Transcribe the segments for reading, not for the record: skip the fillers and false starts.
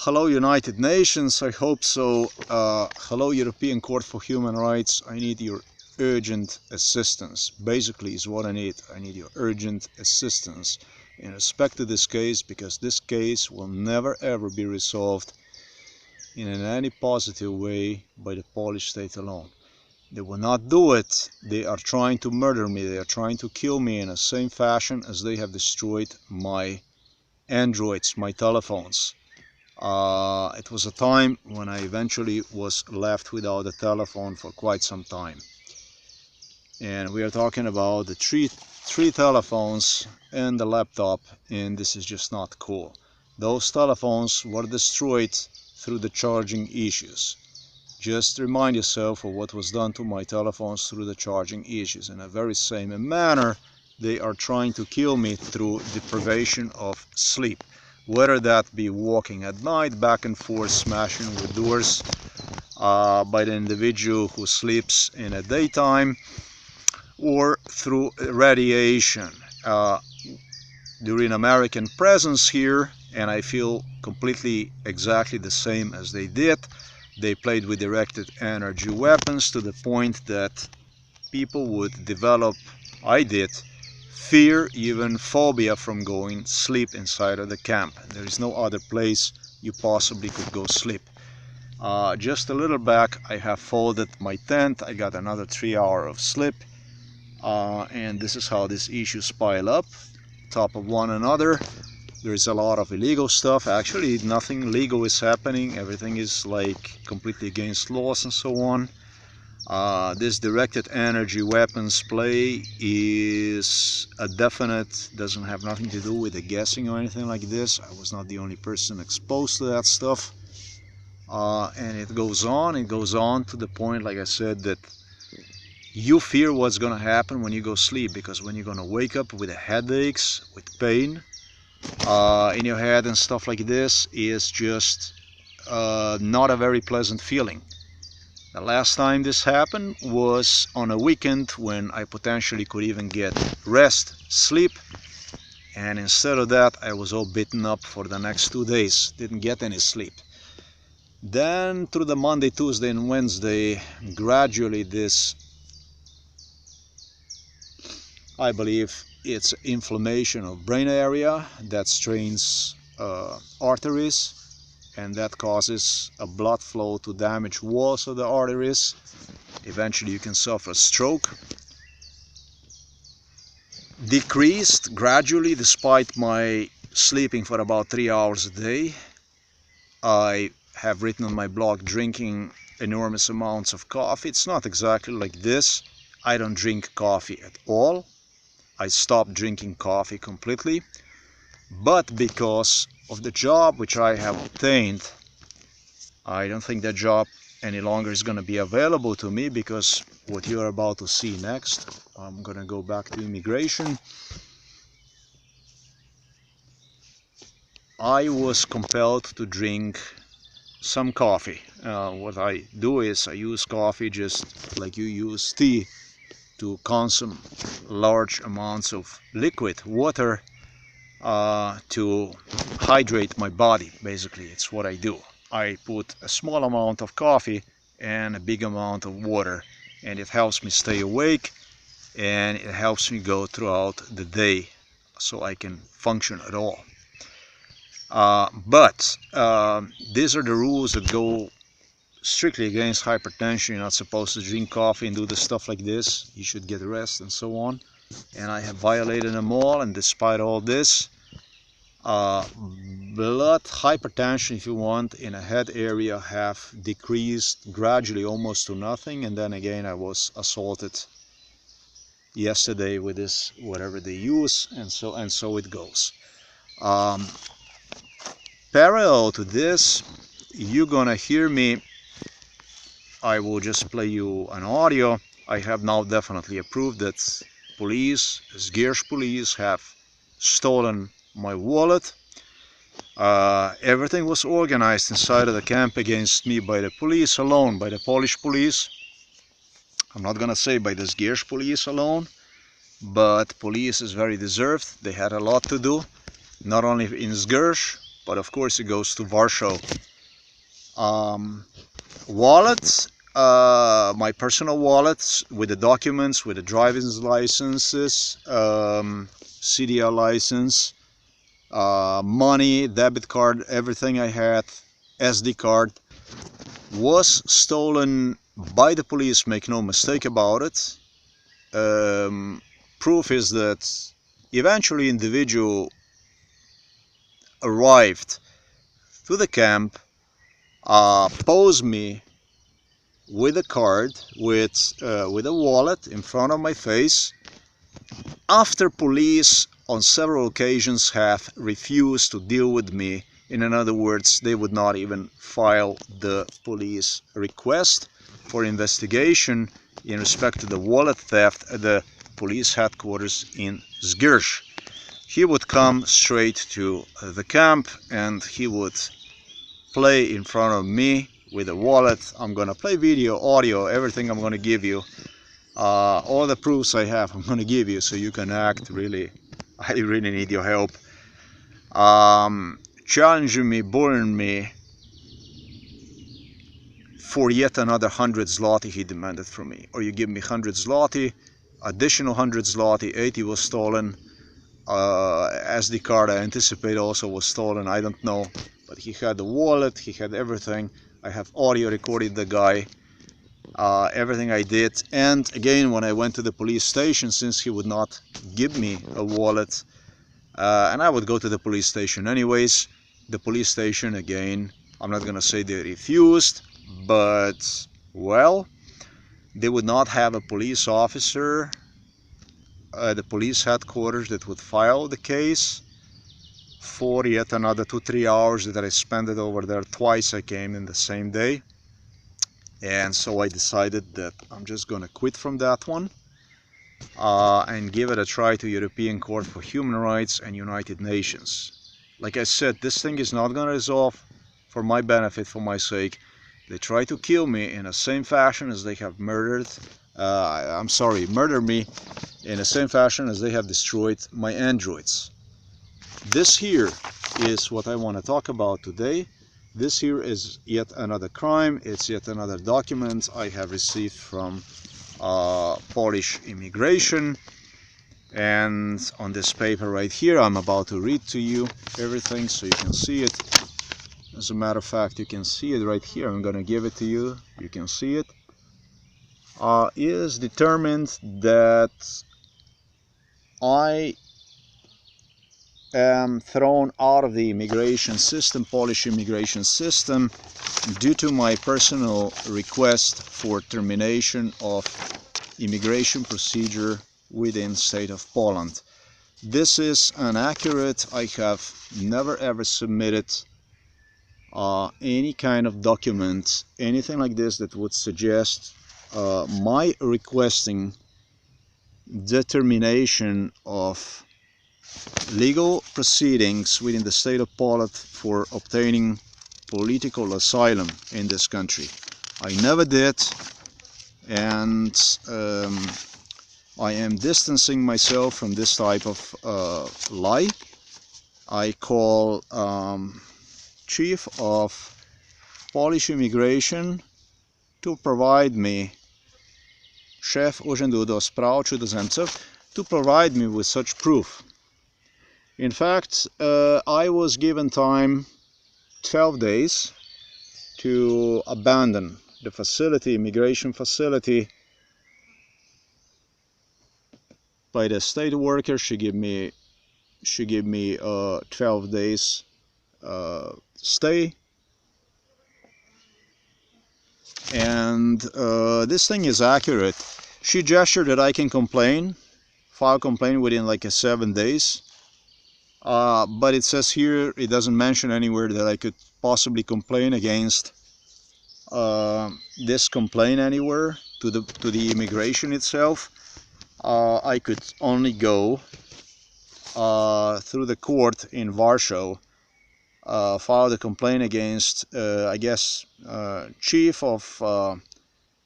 Hello United Nations, I hope so. Hello European Court for Human Rights, I need your urgent assistance. Basically is what I need. I need your urgent assistance in respect to this case, because this case will never ever be resolved in any positive way by the Polish state alone. They will not do it. They are trying to murder me. They are trying to kill me in the same fashion as they have destroyed my Androids, my telephones. It was a time when I eventually was left without a telephone for quite some time. And we are talking about the three telephones and the laptop, and this is just not cool. Those telephones were destroyed through the charging issues. Just remind yourself of what was done to my telephones through the charging issues. In a very same manner, they are trying to kill me through deprivation of sleep. Whether that be walking at night, back and forth, smashing with doors by the individual who sleeps in the daytime, or through radiation. During American presence here, and I feel completely exactly the same as they did. They played with directed energy weapons to the point that people would develop, I did, fear, even phobia from going sleep inside of the camp. There is no other place you possibly could go sleep. Just a little back, I have folded my tent. I got another 3 hours of sleep, and this is how these issues pile up top of one another. There is a lot of illegal stuff. Actually, nothing legal is happening. Everything is like completely against laws and so on. This directed energy weapons play is a definite, doesn't have nothing to do with the guessing or anything like this. I was not the only person exposed to that stuff. And it goes on to the point, like I said, that you fear what's gonna happen when you go sleep, because when you're gonna wake up with headaches, with pain in your head and stuff like this, is just not a very pleasant feeling. The last time this happened was on a weekend when I potentially could even get rest, sleep, and instead of that I was all beaten up for the next 2 days, didn't get any sleep. Then through the Monday, Tuesday and Wednesday, gradually this, I believe it's inflammation of brain area that strains arteries, and that causes a blood flow to damage walls of the arteries. Eventually you can suffer a stroke. Decreased gradually despite my sleeping for about 3 hours a day. I have written on my blog drinking enormous amounts of coffee. It's not exactly like this. I don't drink coffee at all. I stopped drinking coffee completely. But because of the job which I have obtained, I don't think that job any longer is going to be available to me, because what you're about to see next, I'm going to go back to immigration. I was compelled to drink some coffee. What I do is I use coffee just like you use tea, to consume large amounts of liquid water to hydrate my body. Basically, it's what I do. I put a small amount of coffee and a big amount of water, and it helps me stay awake, and it helps me go throughout the day so I can function at all. But these are the rules that go strictly against hypertension. You're not supposed to drink coffee and do the stuff like this. You should get rest and so on. And I have violated them all, and despite all this, blood hypertension, if you want, in a head area have decreased gradually almost to nothing. And then again I was assaulted yesterday with this whatever they use, and so it goes. Parallel to this, you're gonna hear me. I will just play you an audio. I have now definitely approved that police, Zgierz police, have stolen my wallet. Everything was organized inside of the camp against me by the police alone, by the Polish police. I'm not gonna say by the Zgierz police alone, but police is very deserved. They had a lot to do, not only in Zgierz, but of course it goes to Warsaw. Wallet, my personal wallet with the documents, with the driver's licenses, CDL license, money, debit card, everything I had, SD card, was stolen by the police, make no mistake about it. Proof is that eventually individual arrived to the camp, posed me with a card, with a wallet in front of my face, after police on several occasions have refused to deal with me. In other words, they would not even file the police request for investigation in respect to the wallet theft at the police headquarters in Zgierz. He would come straight to the camp and he would play in front of me with a wallet. I'm gonna play video, audio, everything I'm gonna give you. All the proofs I have I'm gonna give you so you can act. Really, I really need your help. Challenging me, bullying me for yet another 100 zloty he demanded from me. Or you give me 100 zloty, additional 100 zloty, 80 was stolen. SD card I anticipate also was stolen, I don't know. But he had the wallet, he had everything. I have audio recorded the guy, everything I did. And again, when I went to the police station, since he would not give me a wallet, and I would go to the police station anyways, the police station, again, I'm not gonna say they refused, but well, they would not have a police officer at the police headquarters that would file the case. For yet another 2-3 hours that I spent it over there. Twice I came in the same day, and so I decided that I'm just gonna quit from that one and give it a try to European Court for Human Rights and United Nations. Like I said, this thing is not gonna resolve for my benefit, for my sake. They try to kill me in the same fashion as they have murdered me in the same fashion as they have destroyed my androids. This here is what I want to talk about today. This here is yet another crime. It's yet another document I have received from Polish immigration. And on this paper right here, I'm about to read to you everything so you can see it. As a matter of fact, you can see it right here. I'm going to give it to you. You can see it. It is determined that I am thrown out of the immigration system, Polish immigration system, due to my personal request for termination of immigration procedure within state of Poland. This is inaccurate. I have never ever submitted any kind of document, anything like this that would suggest my requesting determination of legal proceedings within the state of Poland for obtaining political asylum in this country. I never did, and I am distancing myself from this type of lie. I call Chief of Polish Immigration to provide me, Szef Urzędu do Spraw Cudzoziemców, to provide me with such proof. In fact, I was given time 12 days to abandon the facility, immigration facility, by the state worker. She gave me 12 days stay, and this thing is accurate. She gestured that I can file complaint within like 7 days. But it says here, it doesn't mention anywhere that I could possibly complain against this complaint anywhere to the immigration itself. I could only go through the court in Warsaw, file the complaint against, I guess, Chief of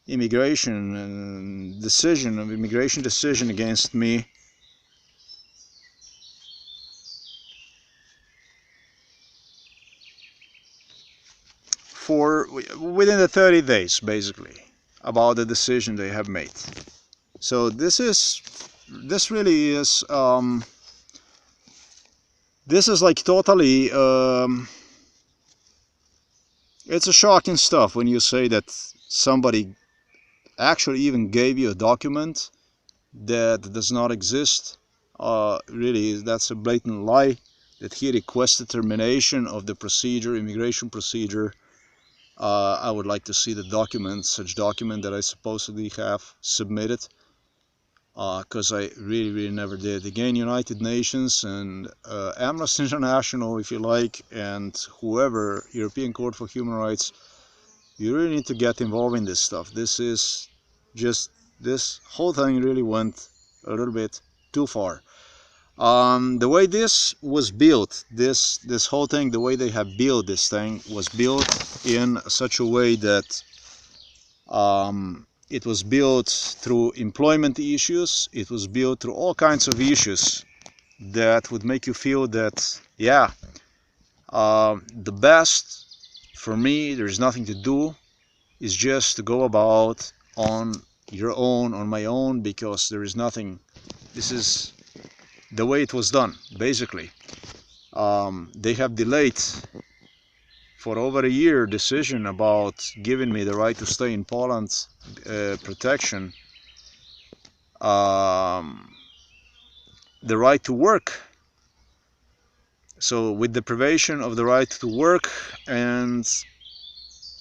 Immigration decision against me. for within the 30 days, basically, about the decision they have made. So this really is this is like totally it's a shocking stuff when you say that somebody actually even gave you a document that does not exist. Really, that's a blatant lie. That he requested termination of the procedure, immigration procedure. I would like to see the document, such document that I supposedly have submitted, because I really never did. Again, United Nations and Amnesty International, if you like, and whoever, European Court for Human Rights, you really need to get involved in this stuff. This is just, this whole thing really went a little bit too far. The way this was built, this whole thing, the way they have built this thing was built in such a way that it was built through employment issues. It was built through all kinds of issues that would make you feel that, yeah, the best for me, there's nothing to do, is just to go about on your own, on my own, because there is nothing. This is the way it was done, basically. They have delayed for over a year decision about giving me the right to stay in Poland, protection, the right to work. So with deprivation of the right to work and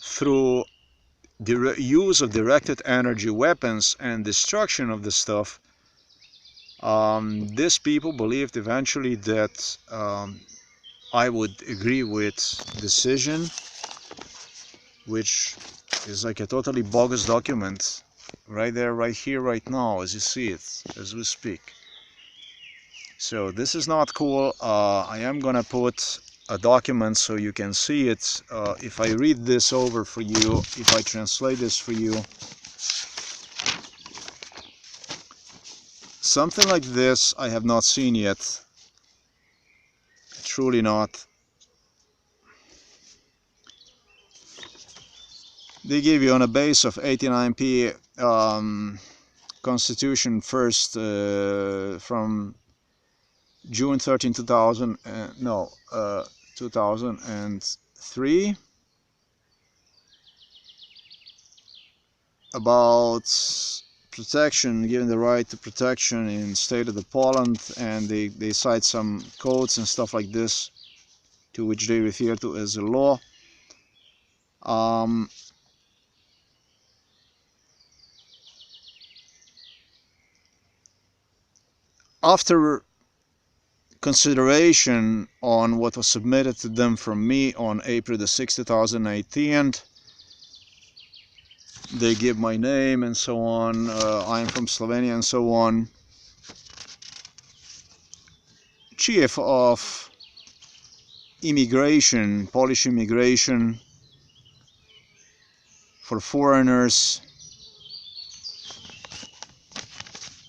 through the use of directed energy weapons and destruction of the stuff, these people believed eventually that I would agree with decision, which is like a totally bogus document, right there, right here, right now, as you see it, as we speak. So this is not cool. I am gonna put a document so you can see it. If I read this over for you, if I translate this for you, something like this I have not seen yet. Truly not. They give you on a base of 89p Constitution first from June 13, 2000, 2003, about protection, given the right to protection in state of the Poland, and they cite some codes and stuff like this, to which they refer to as a law. After consideration on what was submitted to them from me on April the 6th, 2018, they give my name and so on, I'm from Slovenia and so on. Chief of immigration, Polish immigration for foreigners,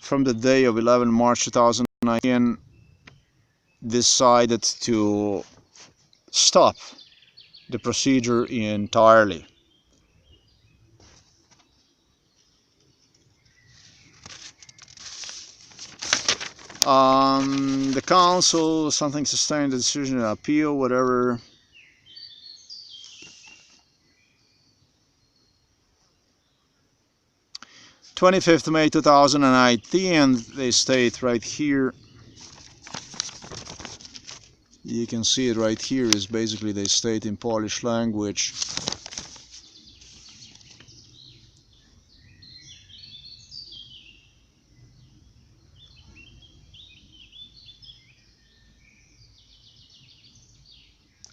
from the day of 11 March 2019, decided to stop the procedure entirely. The council, something sustained the decision to appeal, whatever. "25th May 2019, they state right here, you can see it right here, is basically they state in Polish language,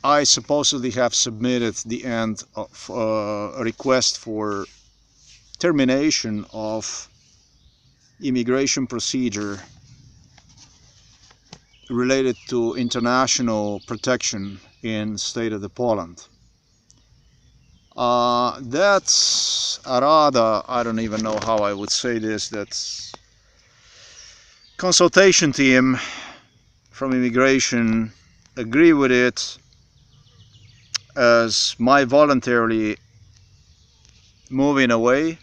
I supposedly have submitted the end of a request for termination of immigration procedure related to international protection in state of the Poland. That's a rather, I don't even know how I would say this, that's consultation team from immigration agree with it. as my voluntarily moving away,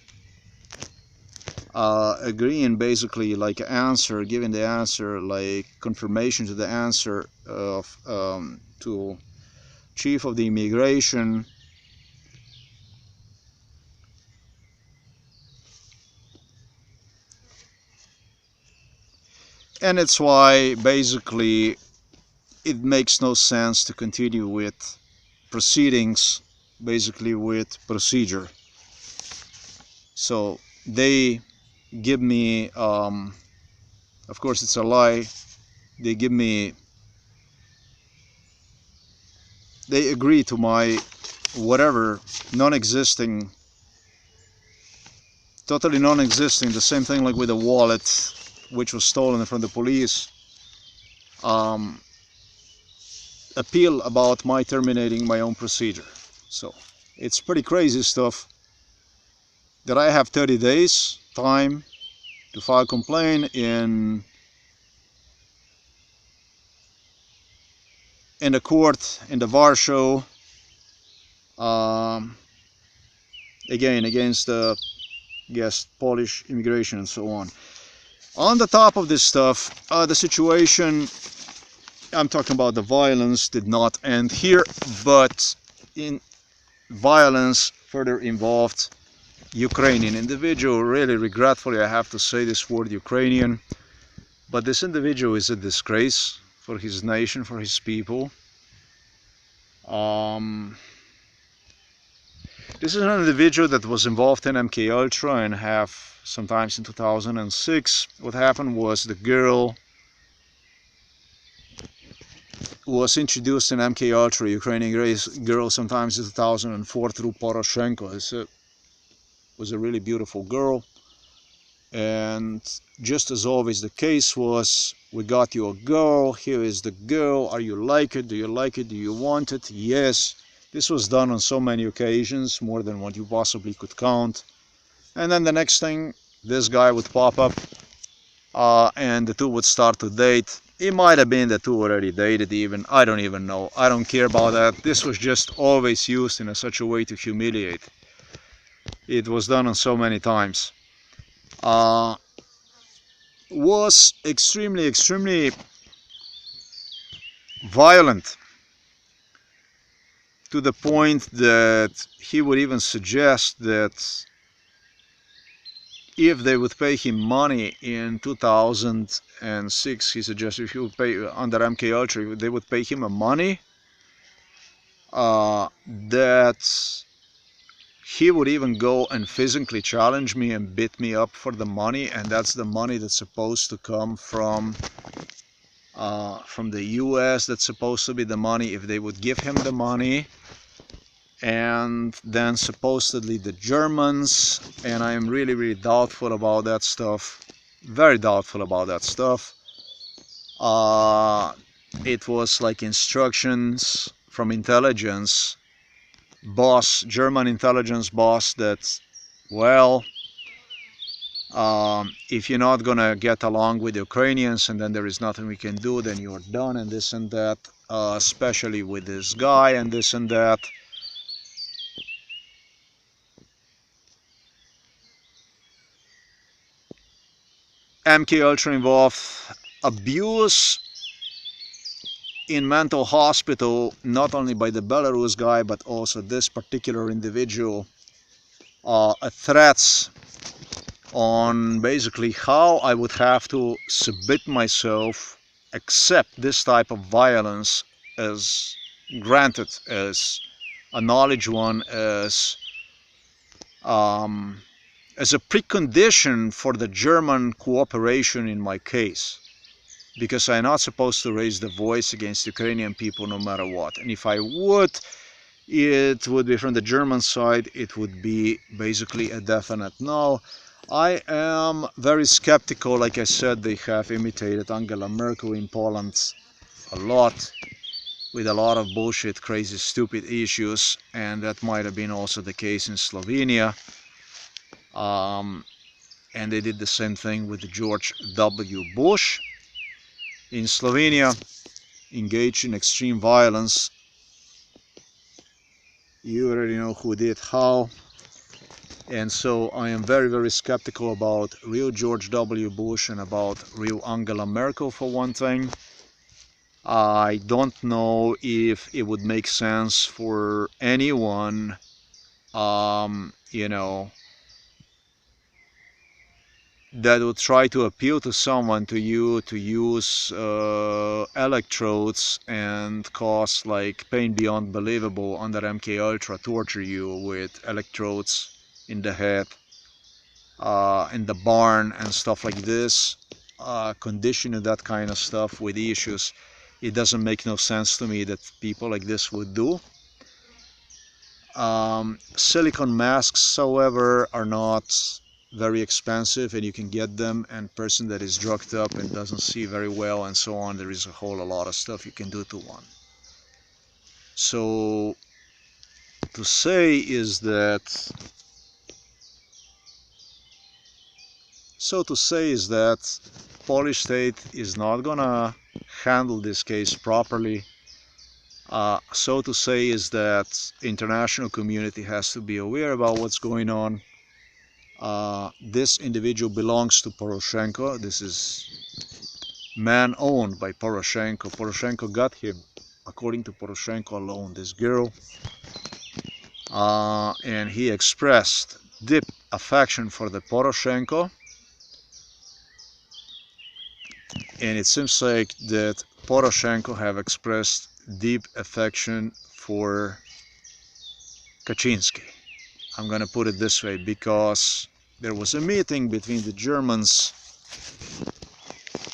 agreeing basically like answer, giving the answer like confirmation to the answer of to chief of the immigration. And it's why basically it makes no sense to continue with proceedings, basically with procedure. So they give me, of course it's a lie, they give me, they agree to my whatever non-existing, totally non-existing, the same thing like with the wallet which was stolen from the police, appeal about my terminating my own procedure. So it's pretty crazy stuff that I have 30 days time to file complaint in the court in the Warsaw, again against the Polish immigration and so on. On the top of this stuff, the situation, I'm talking about the violence, did not end here, but in violence further involved Ukrainian individual. Really regretfully I have to say this word Ukrainian, but this individual is a disgrace for his nation, for his people. This is an individual that was involved in MK Ultra and have sometimes in 2006. What happened was the girl was introduced in MK Ultra, Ukrainian girl, sometimes in 2004 through Poroshenko. It was a really beautiful girl, and just as always the case was, we got you a girl, here is the girl, are you like it, do you like it, do you want it? Yes. This was done on so many occasions, more than what you possibly could count. And then the next thing, this guy would pop up, and the two would start to date. It might have been the two already dated even, I don't even know, I don't care about that. This was just always used in such a way to humiliate. It was done on so many times. Was extremely violent, to the point that he would even suggest that if they would pay him money in 2006, he suggested if he would pay under MK Ultra, they would pay him a money, that he would even go and physically challenge me and beat me up for the money, and that's the money that's supposed to come from the US. That's supposed to be the money if they would give him the money. And then supposedly the Germans, and I am really doubtful about that stuff, very doubtful about that stuff. It was like instructions from intelligence boss, German intelligence boss, that, well, if you're not gonna get along with the Ukrainians and then there is nothing we can do, then you're done, and this and that, especially with this guy and this and that. MK Ultra involved abuse in mental hospital, not only by the Belarus guy, but also this particular individual, threats on basically how I would have to submit myself, accept this type of violence as granted, as a knowledge one, as a precondition for the German cooperation in my case, because I'm not supposed to raise the voice against Ukrainian people no matter what. And if I would, it would be from the German side, it would be basically a definite no. I am very skeptical. Like I said, they have imitated Angela Merkel in Poland a lot, with a lot of bullshit, crazy, stupid issues, and that might have been also the case in Slovenia. And they did the same thing with George W. Bush in Slovenia, engaged in extreme violence You already know who did how. And so I am very, very skeptical about real George W. Bush and about real Angela Merkel for one thing. I don't know if it would make sense for anyone, you know, that would try to appeal to someone to you to use electrodes and cause like pain beyond believable under MK Ultra, torture you with electrodes in the head, in the barn and stuff like this, conditioning that kind of stuff with issues. It doesn't make no sense to me that people like this would do. Silicone masks, however, are not very expensive and you can get them, and person that is drugged up and doesn't see very well and so on, there is a whole lot of stuff you can do to one. So to say is that Polish state is not gonna handle this case properly. So to say is that international community has to be aware about what's going on. This individual belongs to Poroshenko. This is man owned by Poroshenko. Poroshenko got him, according to Poroshenko alone, this girl. And he expressed deep affection for the Poroshenko. And it seems like that Poroshenko have expressed deep affection for Kaczynski. I'm gonna put it this way, because there was a meeting between the Germans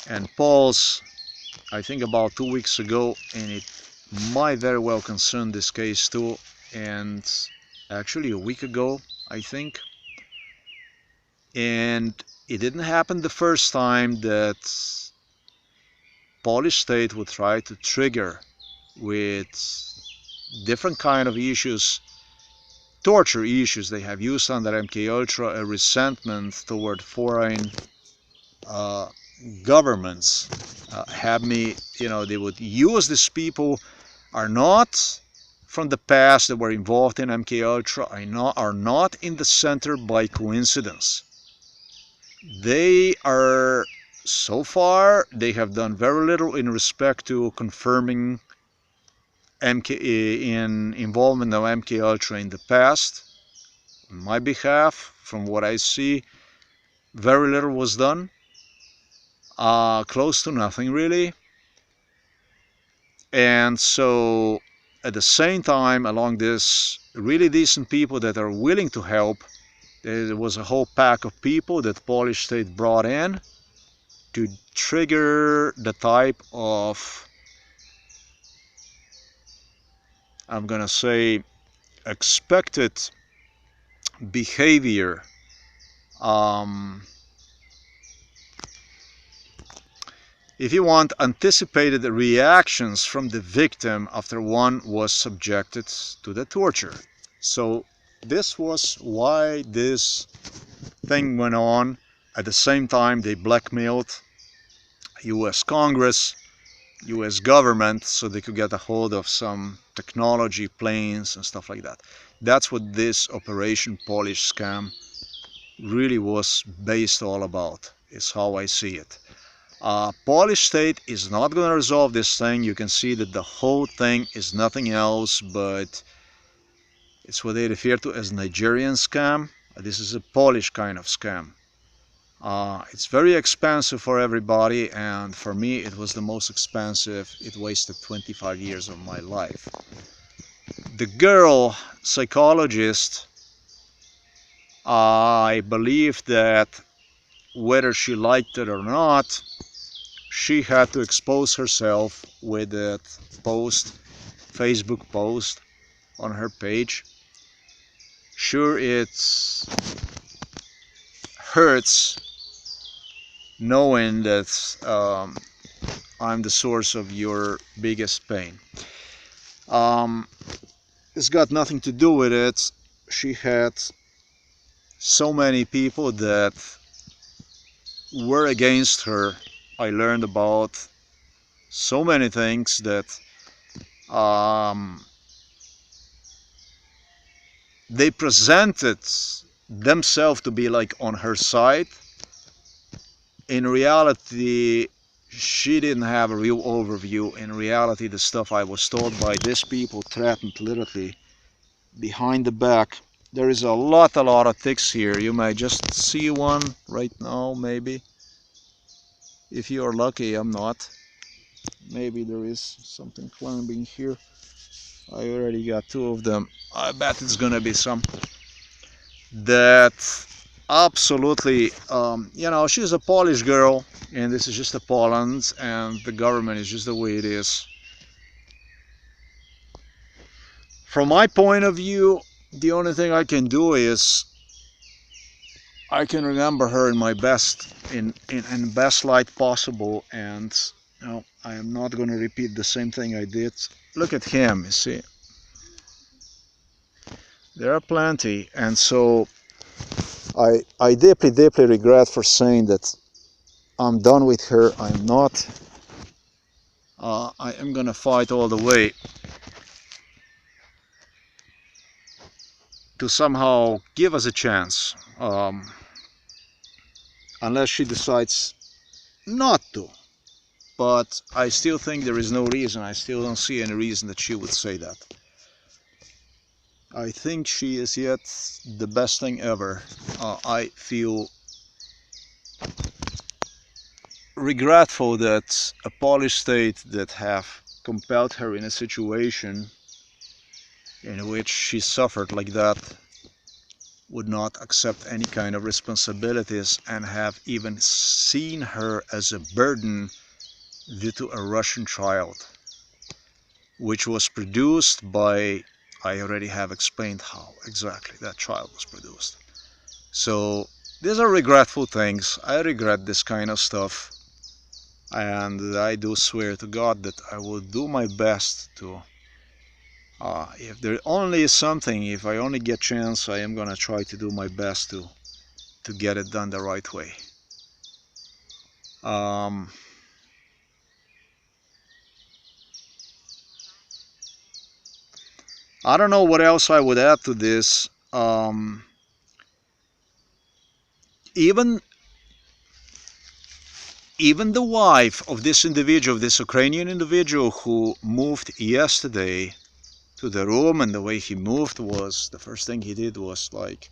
and Poles, I think about 2 weeks ago, and it might very well concern this case too, and actually a week ago, I think. And it didn't happen the first time that Polish state would try to trigger with different kind of issues, torture issues they have used under MK Ultra, a resentment toward foreign governments. They would use these people, are not from the past, that were involved in MK Ultra, are not in the center by coincidence. They are, so far, they have done very little in respect to confirming involvement of MK Ultra in the past. On my behalf, from what I see, very little was done. Close to nothing, really. And so, at the same time, along this really decent people that are willing to help, there was a whole pack of people that Polish state brought in to trigger the type of, I'm gonna say, expected behavior, if you want, anticipated reactions from the victim after one was subjected to the torture. So this was why this thing went on. At the same time, they blackmailed US Congress, US government, so they could get a hold of some technology, planes and stuff like that. That's what this Operation Polish Scam really was based all about, is how I see it. Polish state is not going to resolve this thing. You can see that the whole thing is nothing else but it's what they refer to as Nigerian scam. This is a Polish kind of scam. It's very expensive for everybody, and for me it was the most expensive. It wasted 25 years of my life. The girl psychologist, I believe that whether she liked it or not, she had to expose herself with that post, Facebook post on her page. Sure, it hurts knowing that I'm the source of your biggest pain. It's got nothing to do with it. She had so many people that were against her. I learned about so many things that they presented themselves to be like on her side. In reality, she didn't have a real overview. In reality, the stuff I was told by these people threatened literally behind the back. There is a lot of ticks here. You may just see one right now, maybe. If you are lucky, I'm not. Maybe there is something climbing here. I already got two of them. I bet it's gonna be some. That absolutely, you know, she's a Polish girl, and this is just a Poland, and the government is just the way it is. From my point of view, the only thing I can do is I can remember her in my best, in best light possible, and you know, I am not going to repeat the same thing I did. Look at him, you see. There are plenty, and so I deeply regret for saying that I'm done with her. I'm not. I am gonna fight all the way to somehow give us a chance, unless she decides not to. But I still think there is no reason. I still don't see any reason that she would say that. I think she is yet the best thing ever. I feel regretful that a Polish state that have compelled her in a situation in which she suffered like that would not accept any kind of responsibilities and have even seen her as a burden due to a Russian child, which was produced by, I already have explained how exactly that child was produced. So these are regretful things. I regret this kind of stuff, and I do swear to God that I will do my best to, if there only is something, if I only get chance, I am gonna try to do my best to get it done the right way. I don't know what else I would add to this. Even the wife of this individual, this Ukrainian individual who moved yesterday to the room, and the way he moved was, the first thing he did was like,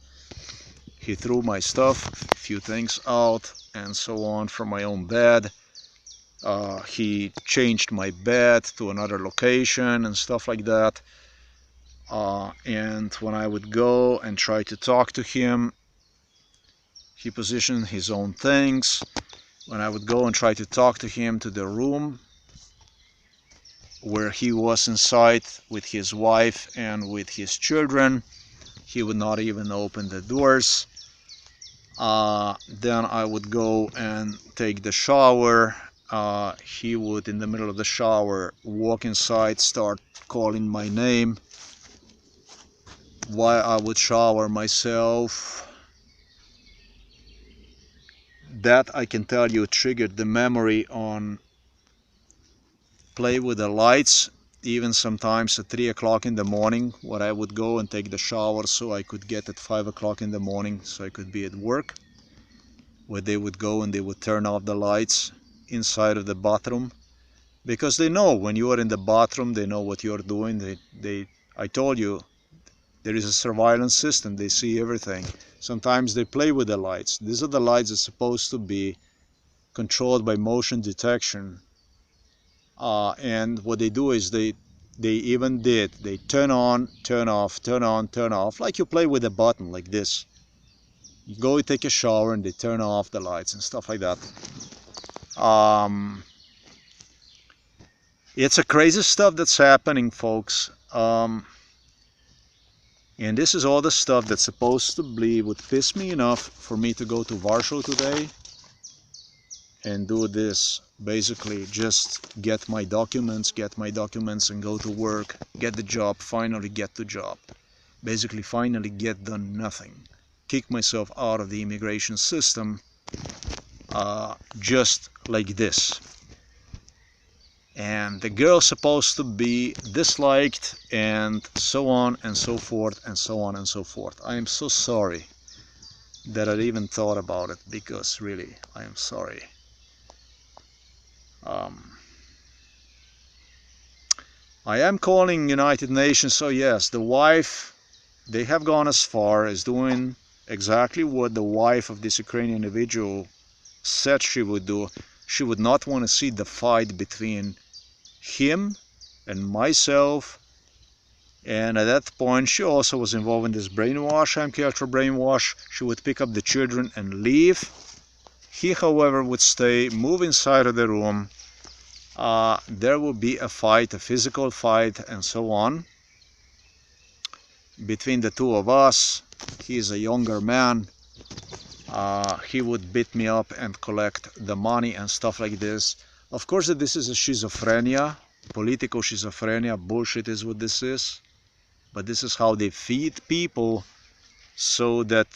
he threw my stuff, a few things out and so on from my own bed. He changed my bed to another location and stuff like that. And when I would go and try to talk to him, he positioned his own things. When I would go and try to talk to him to the room where he was inside with his wife and with his children, he would not even open the doors. Then I would go and take the shower. He would, in the middle of the shower, walk inside, start calling my name while I would shower myself. That, I can tell you, triggered the memory on play with the lights, even sometimes at 3 o'clock in the morning, when I would go and take the shower so I could get at 5 o'clock in the morning so I could be at work, where they would go and they would turn off the lights inside of the bathroom, because they know when you are in the bathroom, they know what you're doing. I told you, there is a surveillance system. They see everything. Sometimes they play with the lights. These are the lights that's supposed to be controlled by motion detection. And what they do is they turn on, turn off, turn on, turn off, like you play with a button like this. You go take a shower and they turn off the lights and stuff like that. It's a crazy stuff that's happening, folks. And this is all the stuff that's supposed to be would piss me enough for me to go to Warsaw today and do this. Basically just get my documents and go to work, get the job, finally get the job. Basically finally get done nothing. Kick myself out of the immigration system, just like this. and the girl's supposed to be disliked, and so on and so forth and so on and so forth. I am so sorry that I even thought about it, because really I am sorry. I am calling United Nations. So yes, the wife, they have gone as far as doing exactly what the wife of this Ukrainian individual said she would do. She would not want to see the fight between him and myself, and at that point she also was involved in this brainwash, MK Ultra brainwash. She would pick up the children and leave. He, however, would stay, move inside of the room. There would be a fight, a physical fight, and so on between the two of us. He is a younger man. He would beat me up and collect the money and stuff like this. Of course, this is a schizophrenia, political schizophrenia. Bullshit is what this is. But this is how they feed people, so that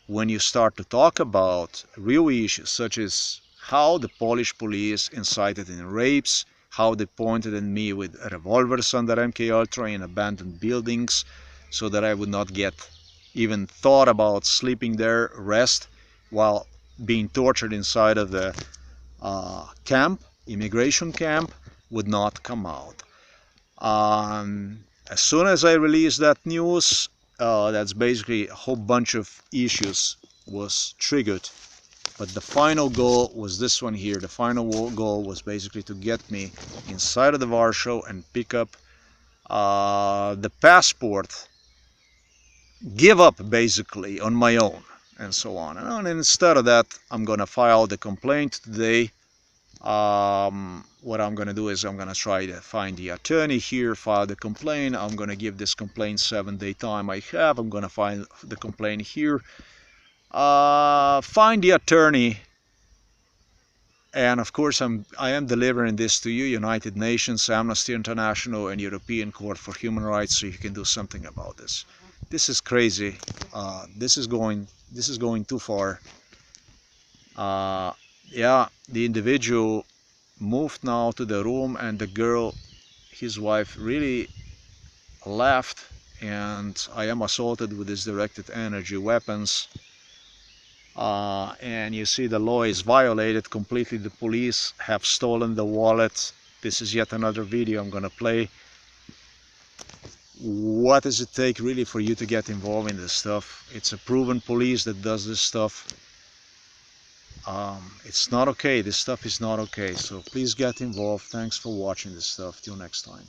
when you start to talk about real issues, such as how the Polish police incited in rapes, how they pointed at me with revolvers under MK Ultra in abandoned buildings, so that I would not get even thought about sleeping there, rest, while being tortured inside of the camp, immigration camp, would not come out. As soon as I released that news, that's basically a whole bunch of issues was triggered. But the final goal was this one here. The final goal was basically to get me inside of the Warsaw and pick up the passport, give up basically on my own, and so on. And instead of that, I'm gonna file the complaint today. What I'm gonna do is I'm gonna try to find the attorney here, file the complaint. I'm gonna give this complaint 7-day time I have. I'm gonna find the complaint here, find the attorney, and of course I am delivering this to you, United Nations, Amnesty International, and European Court for Human Rights, so you can do something about this. This is crazy. This is going too far. Yeah, the individual moved now to the room, and the girl, his wife, really left, and I am assaulted with these directed energy weapons. And you see the law is violated completely. The police have stolen the wallet. This is yet another video I'm gonna play. What does it take really for you to get involved in this stuff? It's a proven police that does this stuff. It's not okay. This stuff is not okay. So please get involved. Thanks for watching this stuff. Till next time.